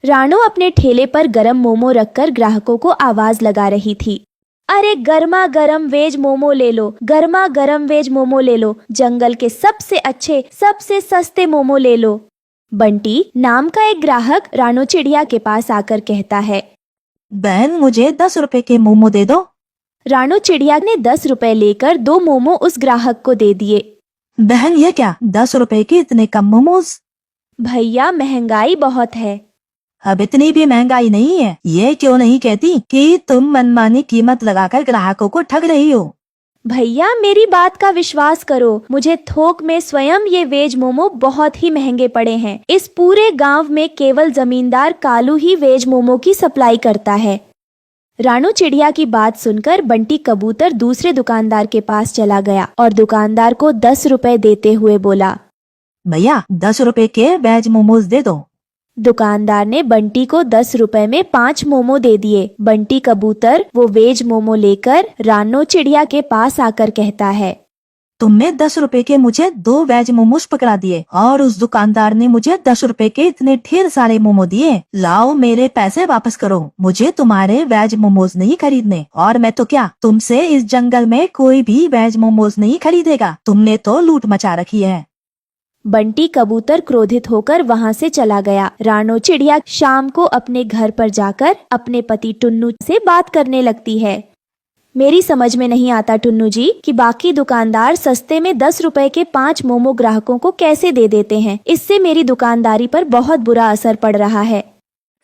रानो अपने ठेले पर गरम मोमो रखकर ग्राहकों को आवाज लगा रही थी। अरे गर्मा गर्म वेज मोमो ले लो, गर्मा गर्म वेज मोमो ले लो, जंगल के सबसे अच्छे सबसे सस्ते मोमो ले लो। बंटी नाम का एक ग्राहक रानो चिड़िया के पास आकर कहता है, बहन मुझे 10 रुपए के मोमो दे दो। रानो चिड़िया ने 10 रुपए लेकर 2 मोमो उस ग्राहक को दे दिए। बहन ये क्या, 10 रुपए के इतने कम मोमोज? भैया महंगाई बहुत है। अब इतनी भी महंगाई नहीं है, ये क्यों नहीं कहती कि तुम मनमानी कीमत लगाकर ग्राहकों को ठग रही हो? भैया मेरी बात का विश्वास करो, मुझे थोक में स्वयं ये वेज मोमो बहुत ही महंगे पड़े हैं। इस पूरे गांव में केवल जमींदार कालू ही वेज मोमो की सप्लाई करता है। रानो चिड़िया की बात सुनकर बंटी कबूतर दूसरे दुकानदार के पास चला गया और दुकानदार को 10 रुपए देते हुए बोला, भैया 10 रुपए के वेज मोमोज दे दो। दुकानदार ने बंटी को 10 रुपए में 5 मोमो दे दिए। बंटी कबूतर वो वेज मोमो लेकर रानो चिड़िया के पास आकर कहता है, तुमने 10 रुपए के मुझे 2 वेज मोमोज पकड़ा दिए और उस दुकानदार ने मुझे 10 रुपए के इतने ढेर सारे मोमो दिए। लाओ मेरे पैसे वापस करो, मुझे तुम्हारे वेज मोमोज नहीं खरीदने। और मैं तो क्या, तुमसे इस जंगल में कोई भी वेज मोमोज नहीं खरीदेगा। तुमने तो लूट मचा रखी है। बंटी कबूतर क्रोधित होकर वहां से चला गया। रानो चिड़िया शाम को अपने घर पर जाकर अपने पति टुन्नू से बात करने लगती है। मेरी समझ में नहीं आता टुन्नू जी कि बाकी दुकानदार सस्ते में 10 रुपए के 5 मोमो ग्राहकों को कैसे दे देते हैं। इससे मेरी दुकानदारी पर बहुत बुरा असर पड़ रहा है।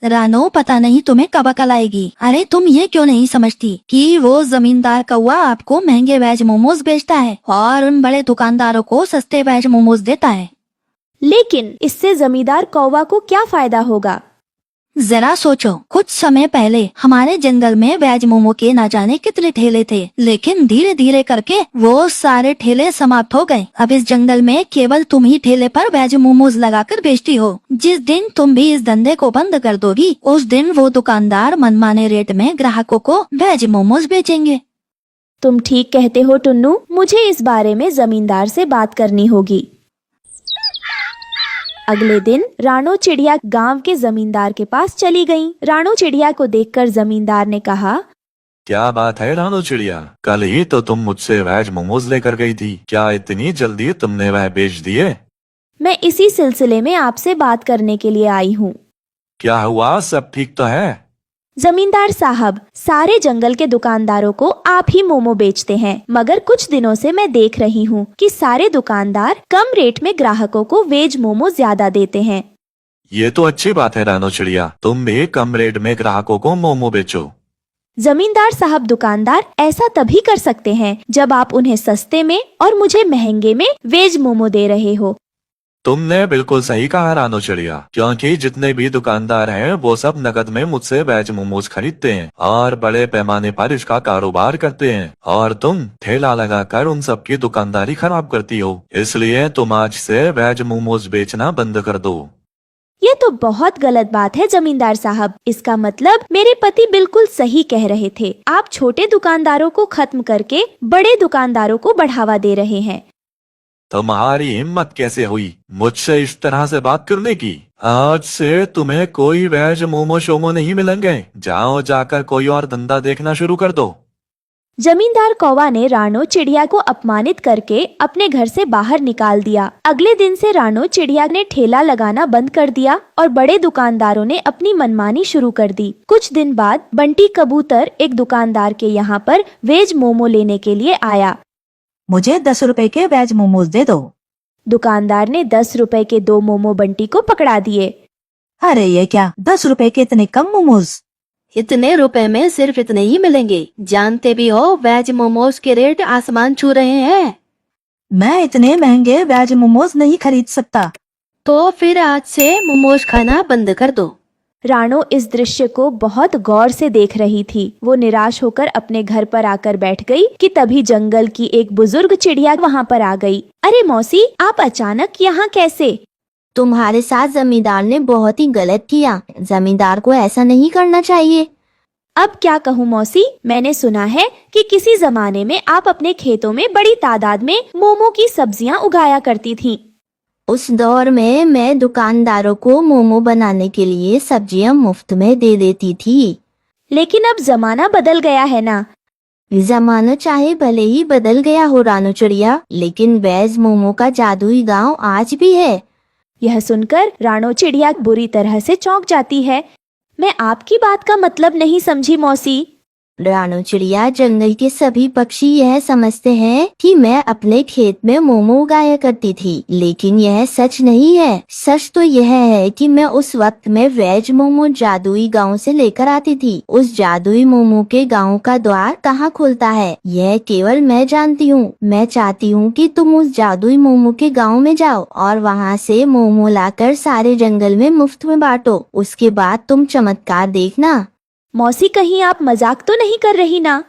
रानो पता नहीं तुम्हें कब अकल आएगी। अरे तुम ये क्यों नहीं समझती कि वो जमींदार कौवा आपको महंगे वेज मोमोज बेचता है और उन बड़े दुकानदारों को सस्ते वेज मोमोज देता है। लेकिन इससे जमींदार कौवा को क्या फायदा होगा? जरा सोचो, कुछ समय पहले हमारे जंगल में वेज मोमो के ना जाने कितने ठेले थे, लेकिन धीरे धीरे करके वो सारे ठेले समाप्त हो गए। अब इस जंगल में केवल तुम ही ठेले पर वेज मोमोज लगाकर बेचती हो। जिस दिन तुम भी इस धंधे को बंद कर दोगी, उस दिन वो दुकानदार मनमाने रेट में ग्राहकों को वेज मोमोज बेचेंगे। तुम ठीक कहते हो टुन्नू, मुझे इस बारे में जमींदार से बात करनी होगी। अगले दिन रानो चिड़िया गांव के जमींदार के पास चली गई। रानो चिड़िया को देखकर जमींदार ने कहा, क्या बात है रानो चिड़िया, कल ही तो तुम मुझसे वेज मोमोज लेकर गई थी, क्या इतनी जल्दी तुमने वह बेच दिए? मैं इसी सिलसिले में आपसे बात करने के लिए आई हूँ। क्या हुआ, सब ठीक तो है? जमींदार साहब, सारे जंगल के दुकानदारों को आप ही मोमो बेचते हैं, मगर कुछ दिनों से मैं देख रही हूँ कि सारे दुकानदार कम रेट में ग्राहकों को वेज मोमो ज्यादा देते हैं। ये तो अच्छी बात है रानो चिड़िया, तुम भी कम रेट में ग्राहकों को मोमो बेचो। जमींदार साहब, दुकानदार ऐसा तभी कर सकते हैं जब आप उन्हें सस्ते में और मुझे महंगे में वेज मोमो दे रहे हो। तुमने बिल्कुल सही कहा रानो चिड़िया, क्योंकि जितने भी दुकानदार हैं वो सब नकद में मुझसे वेज मोमोज खरीदते हैं और बड़े पैमाने पर इसका कारोबार करते हैं, और तुम ठेला लगाकर उन सब की दुकानदारी खराब करती हो। इसलिए तुम आज से वेज मोमोज बेचना बंद कर दो। ये तो बहुत गलत बात है जमींदार साहब। इसका मतलब मेरे पति बिल्कुल सही कह रहे थे। आप छोटे दुकानदारों को खत्म करके बड़े दुकानदारों को बढ़ावा दे रहे हैं। तुम्हारी हिम्मत कैसे हुई मुझसे इस तरह से बात करने की? आज से तुम्हें कोई वेज मोमो शोमो नहीं मिलेंगे। जाओ, जाकर कोई और धंधा देखना शुरू कर दो। जमींदार कौवा ने रानो चिड़िया को अपमानित करके अपने घर से बाहर निकाल दिया। अगले दिन से रानो चिड़िया ने ठेला लगाना बंद कर दिया और बड़े दुकानदारों ने अपनी मनमानी शुरू कर दी। कुछ दिन बाद बंटी कबूतर एक दुकानदार के यहाँ पर वेज मोमो लेने के लिए आया। मुझे 10 रुपए के वेज मोमोज दे दो। दुकानदार ने 10 रुपए के 2 मोमो बंटी को पकड़ा दिए। अरे ये क्या, 10 रुपए के इतने कम मोमोज? इतने रुपए में सिर्फ इतने ही मिलेंगे। जानते भी हो वेज मोमोज के रेट आसमान छू रहे हैं। मैं इतने महंगे वेज मोमोज नहीं खरीद सकता। तो फिर आज से मोमोज खाना बंद कर दो। रानो इस दृश्य को बहुत गौर से देख रही थी। वो निराश होकर अपने घर पर आकर बैठ गई कि तभी जंगल की एक बुजुर्ग चिड़िया वहाँ पर आ गई। अरे मौसी, आप अचानक यहाँ कैसे? तुम्हारे साथ जमींदार ने बहुत ही गलत किया। जमींदार को ऐसा नहीं करना चाहिए। अब क्या कहूँ मौसी, मैंने सुना है कि किसी जमाने में आप अपने खेतों में बड़ी तादाद में मोमो की सब्जियाँ उगाया करती थीं। उस दौर में मैं दुकानदारों को मोमो बनाने के लिए सब्जियां मुफ्त में दे देती थी। लेकिन अब जमाना बदल गया है ना। जमाना चाहे भले ही बदल गया हो रानू चिड़िया, लेकिन वेज मोमो का जादुई गांव आज भी है। यह सुनकर रानो चिड़िया बुरी तरह से चौंक जाती है। मैं आपकी बात का मतलब नहीं समझी मौसी। रानू चिड़िया, जंगल के सभी पक्षी यह समझते हैं कि मैं अपने खेत में मोमो उगाया करती थी, लेकिन यह सच नहीं है। सच तो यह है कि मैं उस वक्त में वेज मोमो जादुई गांव से लेकर आती थी। उस जादुई मोमो के गांव का द्वार कहाँ खुलता है, यह केवल मैं जानती हूँ। मैं चाहती हूँ कि तुम उस जादुई मोमो के गाँव में जाओ और वहाँ से मोमो लाकर सारे जंगल में मुफ्त में बांटो। उसके बाद तुम चमत्कार देखना। मौसी, कहीं आप मजाक तो नहीं कर रही ना?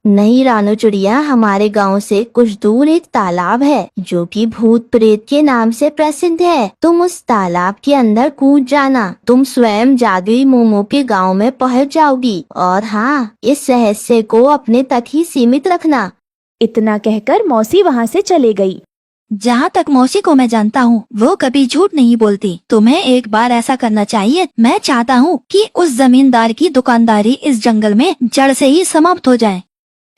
नहीं रानू चिड़िया, हमारे गांव से कुछ दूर एक तालाब है जो कि भूत प्रेत के नाम से प्रसिद्ध है। तुम उस तालाब के अंदर कूद जाना, तुम स्वयं जादुई मोमो के गांव में पहुंच जाओगी। और हाँ, इस रहस्य को अपने तक ही सीमित रखना। इतना कहकर मौसी वहाँ से चले गई। जहाँ तक मौसी को मैं जानता हूँ, वो कभी झूठ नहीं बोलती। तुम्हें एक बार ऐसा करना चाहिए। मैं चाहता हूँ कि उस जमींदार की दुकानदारी इस जंगल में जड़ से ही समाप्त हो जाए।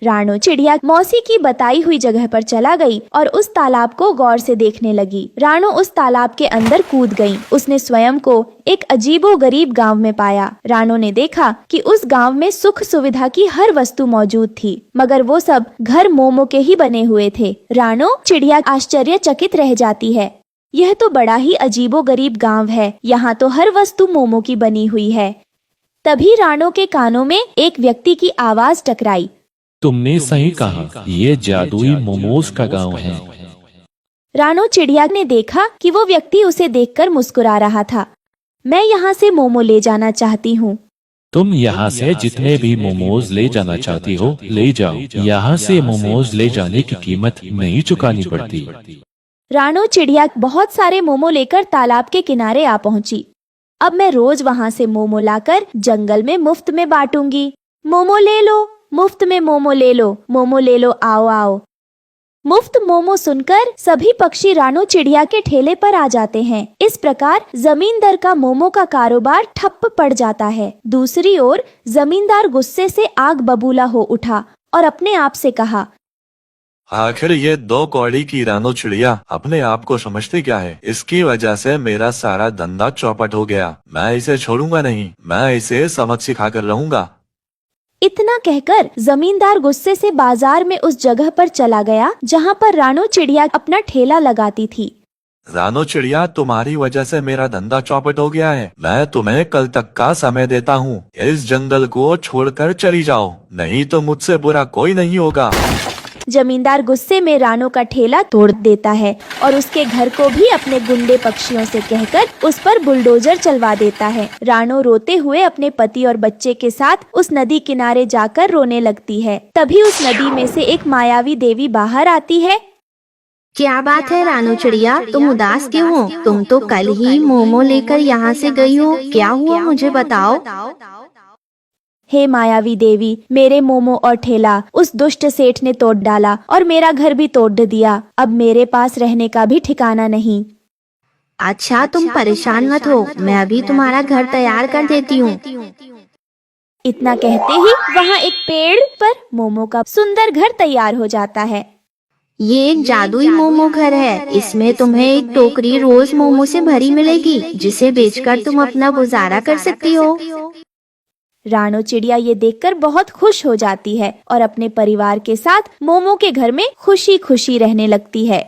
रानो चिड़िया मौसी की बताई हुई जगह पर चला गई और उस तालाब को गौर से देखने लगी। रानो उस तालाब के अंदर कूद गई। उसने स्वयं को एक अजीबोगरीब गांव में पाया। रानो ने देखा कि उस गांव में सुख सुविधा की हर वस्तु मौजूद थी, मगर वो सब घर मोमो के ही बने हुए थे। रानो चिड़िया आश्चर्यचकित रह जाती है। यह तो बड़ा ही अजीबोगरीब गांव है। यहाँ तो हर वस्तु मोमो की बनी हुई है। तभी रानो के कानों में एक व्यक्ति की आवाज टकराई। तुमने सही कहा, ये जादुई मोमोज का गांव है। रानो चिड़िया ने देखा कि वो व्यक्ति उसे देखकर मुस्कुरा रहा था। मैं यहाँ से मोमो ले जाना चाहती हूँ। तुम यहाँ से जितने भी मोमोज ले जाना चाहती हो ले जाओ। यहाँ से मोमोज ले जाने की कीमत नहीं चुकानी पड़ती। रानो चिड़िया बहुत सारे मोमो लेकर तालाब के किनारे आ पहुँची। अब मैं रोज वहाँ से मोमो लाकर जंगल में मुफ्त में बांटूंगी। मोमो ले लो, मुफ्त में मोमो ले लो, मोमो ले लो, आओ आओ। मुफ्त मोमो सुनकर सभी पक्षी रानो चिड़िया के ठेले पर आ जाते हैं। इस प्रकार जमींदार का मोमो का कारोबार ठप्प पड़ जाता है। दूसरी ओर जमींदार गुस्से से आग बबूला हो उठा और अपने आप से कहा, आखिर ये दो कौड़ी की रानो चिड़िया अपने आप को समझती क्या है? इसकी वजह से मेरा सारा धंधा चौपट हो गया। मैं इसे छोड़ूंगा नहीं, मैं इसे सबक सिखा कर रहूंगा। इतना कहकर जमींदार गुस्से से बाजार में उस जगह पर चला गया जहाँ पर रानो चिड़िया अपना ठेला लगाती थी। रानो चिड़िया, तुम्हारी वजह से मेरा धंधा चौपट हो गया है। मैं तुम्हें कल तक का समय देता हूँ। इस जंगल को छोड़कर चली जाओ, नहीं तो मुझसे बुरा कोई नहीं होगा। जमींदार गुस्से में रानो का ठेला तोड़ देता है और उसके घर को भी अपने गुंडे पक्षियों से कहकर उस पर बुलडोजर चलवा देता है। रानो रोते हुए अपने पति और बच्चे के साथ उस नदी किनारे जाकर रोने लगती है। तभी उस नदी में से एक मायावी देवी बाहर आती है। क्या बात है रानू चिड़िया, तुम उदास क्यों हो? तुम तो कल ही मोमो लेकर यहाँ से गई हो, क्या हुआ मुझे बताओ। हे मायावी देवी, मेरे मोमो और ठेला उस दुष्ट सेठ ने तोड़ डाला और मेरा घर भी तोड़ दिया। अब मेरे पास रहने का भी ठिकाना नहीं। अच्छा, तुम परेशान मत हो, मैं अभी तुम्हारा घर तैयार कर देती हूँ। इतना कहते ही वहाँ एक पेड़ पर मोमो का सुंदर घर तैयार हो जाता है। ये एक जादुई मोमो घर है। इसमें तुम्हें एक टोकरी रोज मोमो से भरी मिलेगी, जिसे बेचकर तुम अपना गुजारा कर सकती हो। रानो चिड़िया ये देखकर बहुत खुश हो जाती है और अपने परिवार के साथ मोमो के घर में खुशी खुशी रहने लगती है।